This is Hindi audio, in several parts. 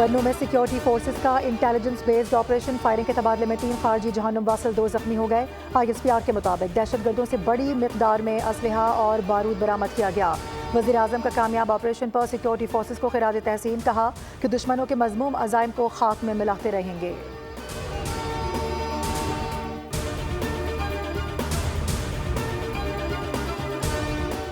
बन्नू में सिक्योरिटी फोर्सेस का इंटेलिजेंस बेस्ड ऑपरेशन, फायरिंग के तबादले में 3 खारजी जहान्नुम वासिल 2 जख्मी हो गए। ISPR के मुताबिक दहशतगर्दों से बड़ी मिकदार में असलहा और बारूद बरामद किया गया। वज़ीर आज़म का कामयाब ऑपरेशन पर सिक्योरिटी फोर्सेस को खिराज तहसीन, कहा कि दुश्मनों के मज़मूम अज़ाइम को खाक में मिलाते रहेंगे।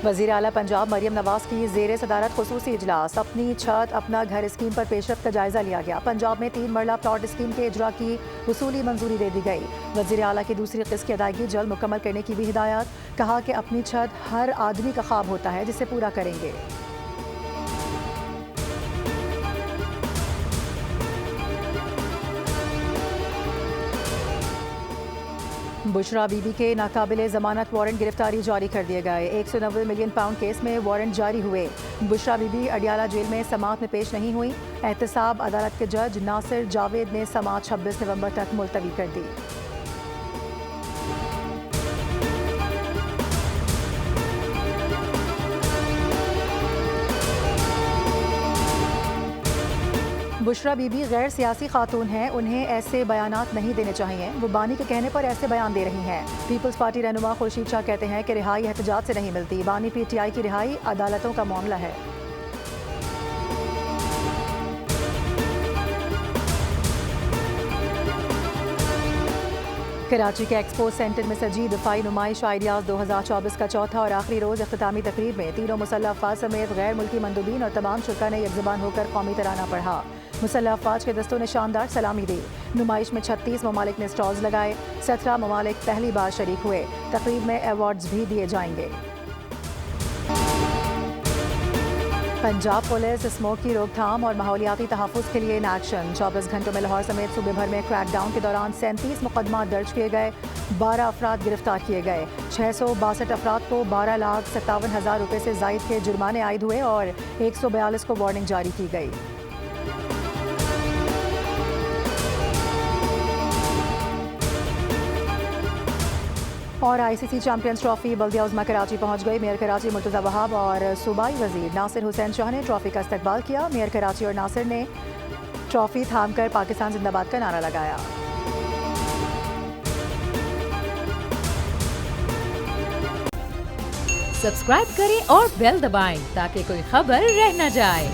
वज़ीर आला पंजाब मरियम नवाज की ज़ेर सदारत खुसूसी इजलास, अपनी छत अपना घर स्कीम पर पेशरफ्त का जायजा लिया गया। पंजाब में 3 मरला प्लॉट स्कीम के इजरा की वसूली मंजूरी दे दी गई। वज़ीर आला की दूसरी किस्त की अदायगी जल्द मुकम्मल करने की भी हिदायत, कहा कि अपनी छत हर आदमी का ख्वाब होता है जिसे पूरा करेंगे। बुशरा बीबी के नाकाबिले जमानत वारंट गिरफ्तारी जारी कर दिए गए। 190 मिलियन पाउंड केस में वारंट जारी हुए। बुशरा बीबी अडियाला जेल में समाअत में पेश नहीं हुई। एहतसाब अदालत के जज नासिर जावेद ने समाअत 26 नवंबर तक मुलतवी कर दी। बुशरा बीबी गैर सियासी खातून हैं, उन्हें ऐसे बयानात नहीं देने चाहिए। वो बानी के कहने पर ऐसे बयान दे रही हैं। पीपल्स पार्टी रहनुमा खुर्शीद शाह कहते हैं कि रिहाई एहतजाज से नहीं मिलती। बानी PTI की रिहाई अदालतों का मामला है। कराची के एक्सपो सेंटर में सजी दफाई नुमाइश आइडियाज 2024 का चौथा और आखिरी रोज अख्तामी तकरीब में तीनों मुसल्लह अफवाज समेत गैर मुल्की मंदूबीन और तमाम शुरा ने यकजुबान होकर कौमी तराना पढ़ा। मुसल्लह अफवाज के दस्तों ने शानदार सलामी दी। नुमाइश में 36 ममालिक ने स्टॉल्स लगाए। 17 ममालिक पहली बार शरीक हुए। तकरीब में अवार्ड्स भी दिए जाएंगे। पंजाब पुलिस स्मोक की रोकथाम और माहौलियाती तहफ़्फ़ुज़ के लिए इन एक्शन। 24 घंटों में लाहौर समेत सूबे भर में क्रैकडाउन के दौरान 37 मुकदमा दर्ज किए गए। 12 अफराद गिरफ्तार किए गए। 662 अफराद को 12,57,000 रुपये से ज़ायद के जुर्माने आयद हुए और 142 को वार्निंग जारी की गई। और ICC चैंपियंस ट्रॉफी बल्दिया उज़्मा कराची पहुंच गई। मेयर कराची मुर्तज़ा वहाब और सूबाई वजीर नासिर हुसैन शाह ने ट्रॉफी का इस्तकबाल किया। मेयर कराची और नासिर ने ट्रॉफी थामकर पाकिस्तान जिंदाबाद का नारा लगाया। सब्सक्राइब करें और बेल दबाएं ताकि कोई खबर रह न जाए।